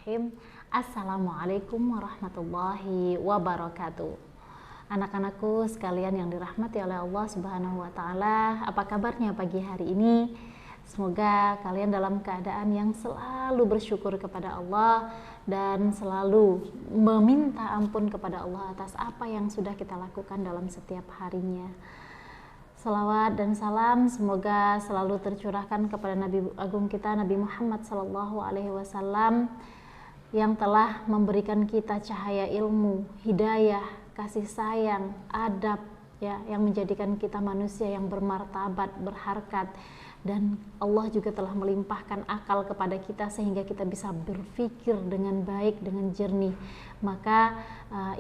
Bismillahirrahmanirrahim. Assalamualaikum warahmatullahi wabarakatuh. Anak-anakku sekalian yang dirahmati oleh Allah Subhanahu wa taala, apa kabarnya pagi hari ini? Semoga kalian dalam keadaan yang selalu bersyukur kepada Allah dan selalu meminta ampun kepada Allah atas apa yang sudah kita lakukan dalam setiap harinya. Salawat dan salam semoga selalu tercurahkan kepada Nabi Agung kita Nabi Muhammad SAW yang telah memberikan kita cahaya ilmu, hidayah, kasih sayang, adab, ya, yang menjadikan kita manusia yang bermartabat, berharkat, dan Allah juga telah melimpahkan akal kepada kita sehingga kita bisa berpikir dengan baik, dengan jernih. Maka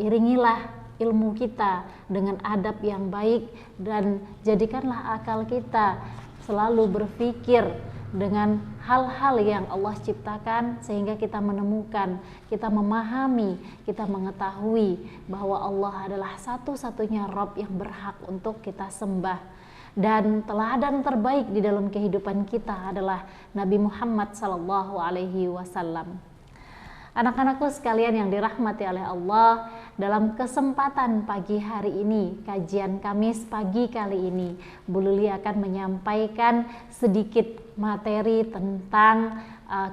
iringilah ilmu kita dengan adab yang baik dan jadikanlah akal kita selalu berpikir dengan hal-hal yang Allah ciptakan sehingga kita menemukan, kita memahami, kita mengetahui bahwa Allah adalah satu-satunya Rabb yang berhak untuk kita sembah. Dan teladan terbaik di dalam kehidupan kita adalah Nabi Muhammad SAW. Anak-anakku sekalian yang dirahmati oleh Allah, dalam kesempatan pagi hari ini, kajian Kamis pagi kali ini, Bu Luli akan menyampaikan sedikit materi tentang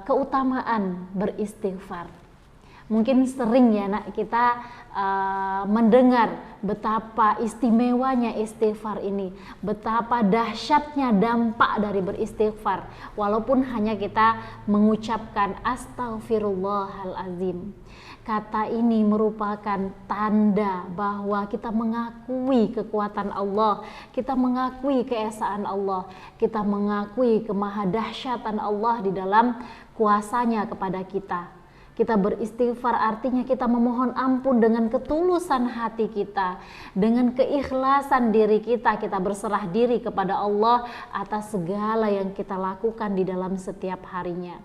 keutamaan beristighfar. Mungkin sering ya nak kita mendengar betapa istimewanya istighfar ini, betapa dahsyatnya dampak dari beristighfar, walaupun hanya kita mengucapkan astaghfirullahalazim. Kata ini merupakan tanda bahwa kita mengakui kekuatan Allah, kita mengakui keesaan Allah, kita mengakui kemahadahsyatan Allah di dalam kuasanya kepada kita. Kita beristighfar artinya kita memohon ampun dengan ketulusan hati kita, dengan keikhlasan diri kita, kita berserah diri kepada Allah atas segala yang kita lakukan di dalam setiap harinya.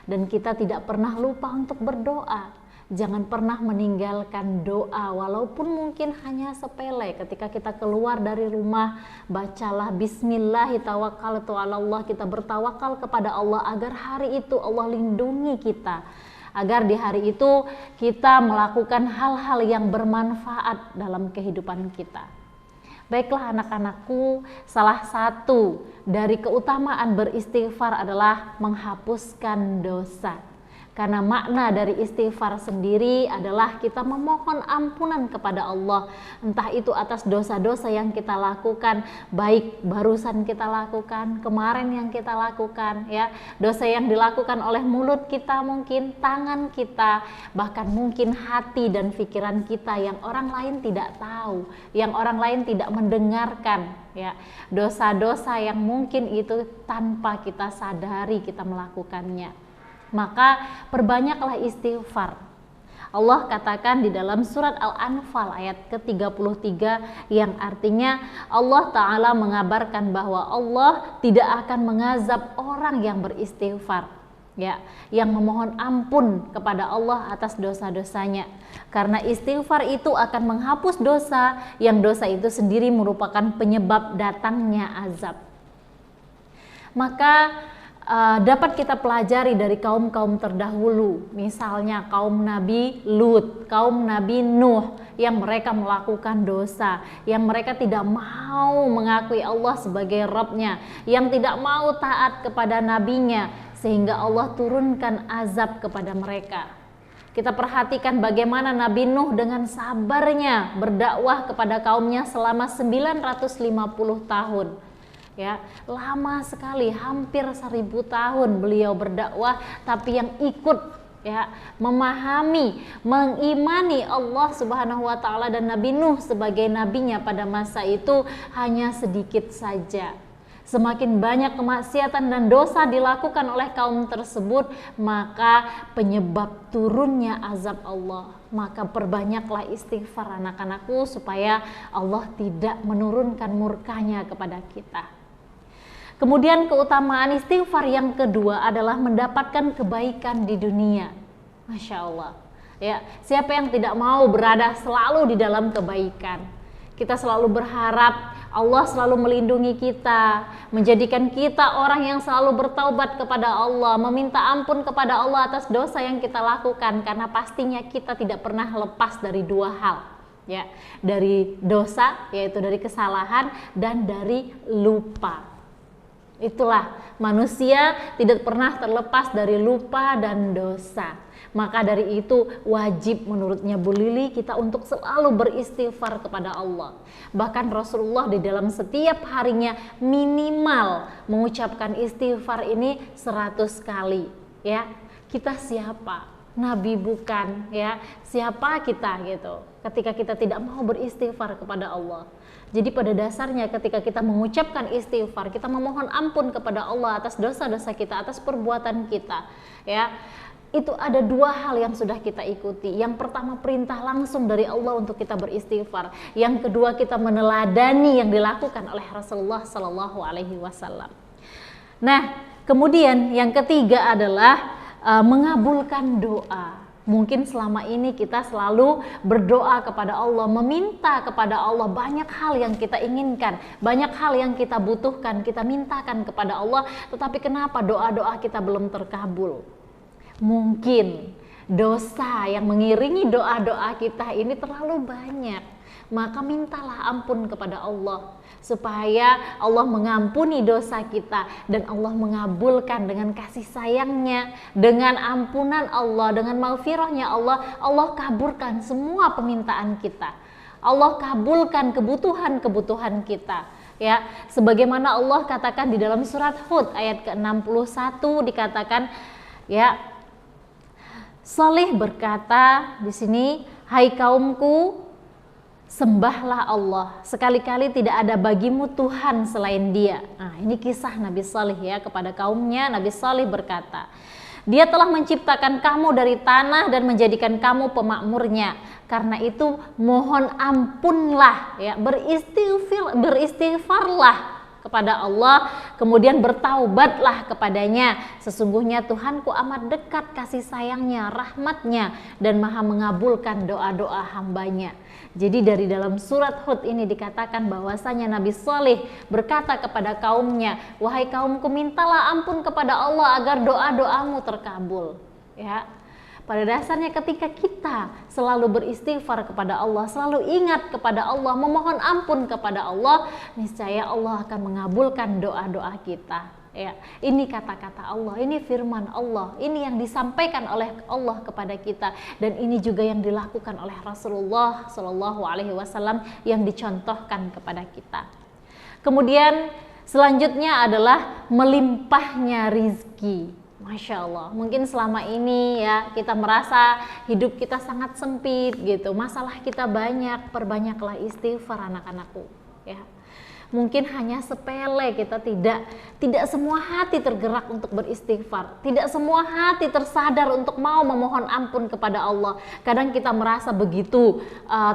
Dan kita tidak pernah lupa untuk berdoa. Jangan pernah meninggalkan doa walaupun mungkin hanya sepele. Ketika kita keluar dari rumah, bacalah Bismillahirrahmanirrahim, kita bertawakal kepada Allah agar hari itu Allah lindungi kita, agar di hari itu kita melakukan hal-hal yang bermanfaat dalam kehidupan kita. Baiklah anak-anakku, salah satu dari keutamaan beristighfar adalah menghapuskan dosa. Karena makna dari istighfar sendiri adalah kita memohon ampunan kepada Allah, entah itu atas dosa-dosa yang kita lakukan, baik barusan kita lakukan, kemarin yang kita lakukan, ya, dosa yang dilakukan oleh mulut kita, mungkin tangan kita, bahkan mungkin hati dan pikiran kita yang orang lain tidak tahu, yang orang lain tidak mendengarkan, ya, dosa-dosa yang mungkin itu tanpa kita sadari kita melakukannya. Maka perbanyaklah istighfar. Allah katakan di dalam surat Al-Anfal ayat ke-33 yang artinya Allah Ta'ala mengabarkan bahwa Allah tidak akan mengazab orang yang beristighfar, ya, yang memohon ampun kepada Allah atas dosa-dosanya. Karena istighfar itu akan menghapus dosa, yang dosa itu sendiri merupakan penyebab datangnya azab. Maka dapat kita pelajari dari kaum-kaum terdahulu, misalnya kaum Nabi Lut, kaum Nabi Nuh, yang mereka melakukan dosa, yang mereka tidak mau mengakui Allah sebagai Rabb-nya, yang tidak mau taat kepada nabinya, sehingga Allah turunkan azab kepada mereka. Kita perhatikan bagaimana Nabi Nuh dengan sabarnya berdakwah kepada kaumnya selama 950 tahun. Ya, lama sekali, hampir 1000 tahun beliau berdakwah, tapi yang ikut, ya, memahami, mengimani Allah Subhanahu wa taala dan Nabi Nuh sebagai nabinya pada masa itu hanya sedikit saja. Semakin banyak kemaksiatan dan dosa dilakukan oleh kaum tersebut, maka penyebab turunnya azab Allah. Maka perbanyaklah istighfar anak-anakku supaya Allah tidak menurunkan murkanya kepada kita. Kemudian keutamaan istighfar yang kedua adalah mendapatkan kebaikan di dunia. Masya Allah, ya, siapa yang tidak mau berada selalu di dalam kebaikan? Kita selalu berharap Allah selalu melindungi kita, menjadikan kita orang yang selalu bertaubat kepada Allah, meminta ampun kepada Allah atas dosa yang kita lakukan, karena pastinya kita tidak pernah lepas dari dua hal, ya, dari dosa, yaitu dari kesalahan, dan dari lupa. Itulah, manusia tidak pernah terlepas dari lupa dan dosa. Maka dari itu wajib menurutnya Bu Lili kita untuk selalu beristighfar kepada Allah. Bahkan Rasulullah di dalam setiap harinya minimal mengucapkan istighfar ini 100 kali. Ya, kita siapa? Nabi bukan, ya. Siapa kita gitu? Ketika kita tidak mau beristighfar kepada Allah. Jadi pada dasarnya ketika kita mengucapkan istighfar, kita memohon ampun kepada Allah atas dosa-dosa kita, atas perbuatan kita, ya. Itu ada dua hal yang sudah kita ikuti. Yang pertama, perintah langsung dari Allah untuk kita beristighfar. Yang kedua, kita meneladani yang dilakukan oleh Rasulullah Sallallahu Alaihi Wasallam. Nah, kemudian yang ketiga adalah mengabulkan doa. Mungkin selama ini kita selalu berdoa kepada Allah, meminta kepada Allah banyak hal yang kita inginkan, banyak hal yang kita butuhkan, kita mintakan kepada Allah, tetapi kenapa doa-doa kita belum terkabul? Mungkin dosa yang mengiringi doa-doa kita ini terlalu banyak. Maka mintalah ampun kepada Allah supaya Allah mengampuni dosa kita dan Allah mengabulkan dengan kasih sayangnya, dengan ampunan Allah, dengan maghfirahnya Allah, Allah kabulkan semua permintaan kita. Allah kabulkan kebutuhan-kebutuhan kita. Ya, sebagaimana Allah katakan di dalam surat Hud ayat ke-61 dikatakan, ya, Salih berkata di sini, hai kaumku, sembahlah Allah, sekali-kali tidak ada bagimu Tuhan selain Dia. Nah, ini kisah Nabi Salih ya kepada kaumnya. Nabi Salih berkata, Dia telah menciptakan kamu dari tanah dan menjadikan kamu pemakmurnya. Karena itu mohon ampunlah, ya, beristighfarlah kepada Allah, kemudian bertaubatlah kepadanya. Sesungguhnya Tuhanku amat dekat kasih sayangnya, rahmatnya, dan maha mengabulkan doa-doa hambanya. Jadi dari dalam surat Hud ini dikatakan bahwasanya Nabi Saleh berkata kepada kaumnya, wahai kaumku, mintalah ampun kepada Allah agar doa-doamu terkabul. Ya. Pada dasarnya ketika kita selalu beristighfar kepada Allah, selalu ingat kepada Allah, memohon ampun kepada Allah, niscaya Allah akan mengabulkan doa-doa kita. Ya, ini kata-kata Allah, ini firman Allah, ini yang disampaikan oleh Allah kepada kita, dan ini juga yang dilakukan oleh Rasulullah Shallallahu Alaihi Wasallam yang dicontohkan kepada kita. Kemudian selanjutnya adalah melimpahnya rizki. Masya Allah, mungkin selama ini ya kita merasa hidup kita sangat sempit gitu, masalah kita banyak, perbanyaklah istighfar anak-anakku ya. Mungkin hanya sepele, kita tidak semua hati tergerak untuk beristighfar, tidak semua hati tersadar untuk mau memohon ampun kepada Allah. Kadang kita merasa begitu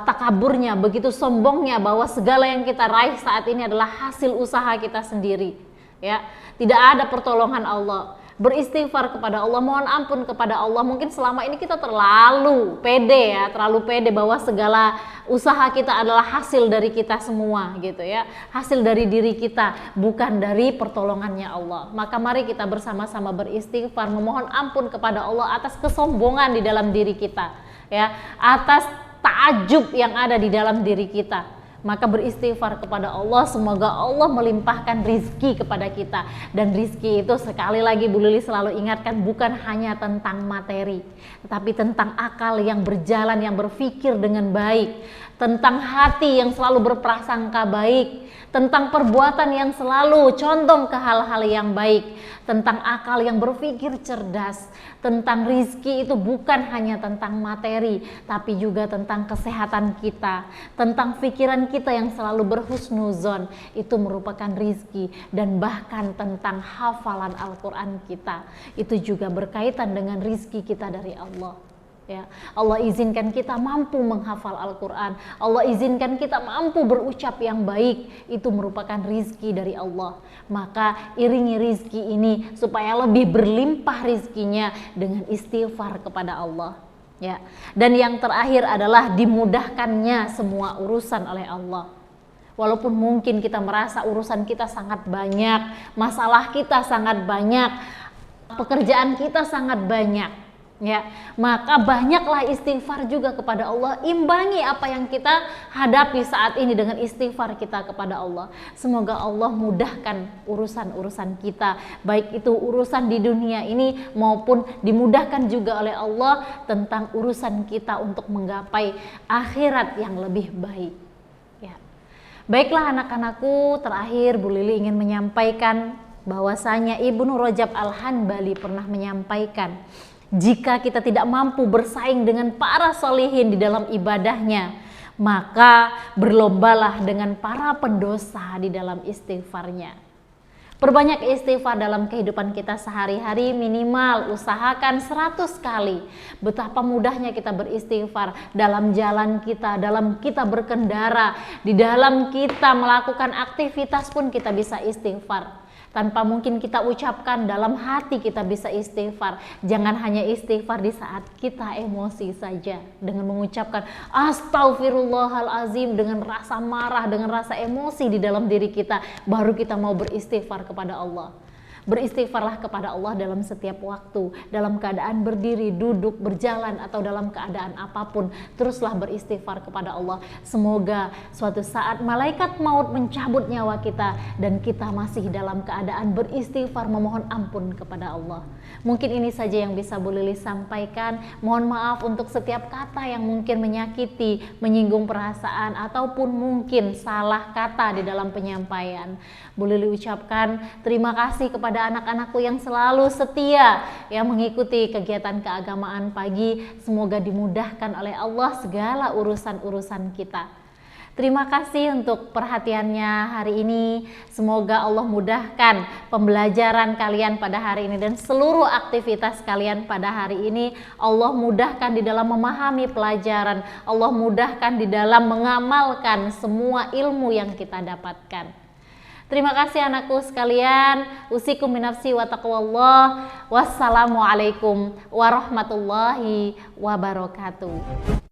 takaburnya, begitu sombongnya bahwa segala yang kita raih saat ini adalah hasil usaha kita sendiri ya. Tidak ada pertolongan Allah. Beristighfar kepada Allah, mohon ampun kepada Allah. Mungkin selama ini kita terlalu pede ya, terlalu pede bahwa segala usaha kita adalah hasil dari kita semua gitu ya, hasil dari diri kita, bukan dari pertolongannya Allah. Maka mari kita bersama-sama beristighfar, memohon ampun kepada Allah atas kesombongan di dalam diri kita ya, atas ta'ajub yang ada di dalam diri kita. Maka beristighfar kepada Allah, semoga Allah melimpahkan rizki kepada kita. Dan rizki itu sekali lagi Bu Lili selalu ingatkan, bukan hanya tentang materi, tetapi tentang akal yang berjalan, yang berpikir dengan baik, tentang hati yang selalu berprasangka baik, tentang perbuatan yang selalu condong ke hal-hal yang baik, tentang akal yang berpikir cerdas, tentang rizki itu bukan hanya tentang materi, tapi juga tentang kesehatan kita, tentang pikiran kita yang selalu berhusnuzon, itu merupakan rizki. Dan bahkan tentang hafalan Al-Quran kita, itu juga berkaitan dengan rizki kita dari Allah. Ya, Allah izinkan kita mampu menghafal Al-Quran, Allah izinkan kita mampu berucap yang baik, itu merupakan rizki dari Allah. Maka iringi rizki ini supaya lebih berlimpah rizkinya dengan istighfar kepada Allah ya. Dan yang terakhir adalah dimudahkannya semua urusan oleh Allah Walaupun mungkin kita merasa urusan kita sangat banyak, masalah kita sangat banyak, pekerjaan kita sangat banyak, ya, maka banyaklah istighfar juga kepada Allah. Imbangi apa yang kita hadapi saat ini dengan istighfar kita kepada Allah. Semoga Allah mudahkan urusan-urusan kita, baik itu urusan di dunia ini maupun dimudahkan juga oleh Allah tentang urusan kita untuk menggapai akhirat yang lebih baik, ya. Baiklah anak-anakku, terakhir Bu Lili ingin menyampaikan bahwasanya Ibnu Rajab Al-Hanbali pernah menyampaikan, jika kita tidak mampu bersaing dengan para solihin di dalam ibadahnya, maka berlombalah dengan para pendosa di dalam istighfarnya. Perbanyak istighfar dalam kehidupan kita sehari-hari, minimal usahakan 100 kali. Betapa mudahnya kita beristighfar dalam jalan kita, dalam kita berkendara, di dalam kita melakukan aktivitas pun kita bisa istighfar. Tanpa mungkin kita ucapkan, dalam hati kita bisa istighfar. Jangan hanya istighfar di saat kita emosi saja, dengan mengucapkan Astaghfirullahalazim dengan rasa marah, dengan rasa emosi di dalam diri kita, baru kita mau beristighfar kepada Allah. Beristighfarlah kepada Allah dalam setiap waktu, dalam keadaan berdiri, duduk, berjalan, atau dalam keadaan apapun. Teruslah beristighfar kepada Allah. Semoga suatu saat malaikat maut mencabut nyawa kita dan kita masih dalam keadaan beristighfar, memohon ampun kepada Allah. Mungkin ini saja yang bisa Bu Lili sampaikan. Mohon maaf untuk setiap kata yang mungkin menyakiti, menyinggung perasaan, ataupun mungkin salah kata di dalam penyampaian. Bu Lili ucapkan terima kasih kepada anak-anakku yang selalu setia yang mengikuti kegiatan keagamaan pagi. Semoga dimudahkan oleh Allah segala urusan-urusan kita. Terima kasih untuk perhatiannya hari ini. Semoga Allah mudahkan pembelajaran kalian pada hari ini dan seluruh aktivitas kalian pada hari ini. Allah mudahkan di dalam memahami pelajaran. Allah mudahkan di dalam mengamalkan semua ilmu yang kita dapatkan. Terima kasih anakku sekalian. Usikum binafsi wa taqwallah. Wassalamualaikum warahmatullahi wabarakatuh.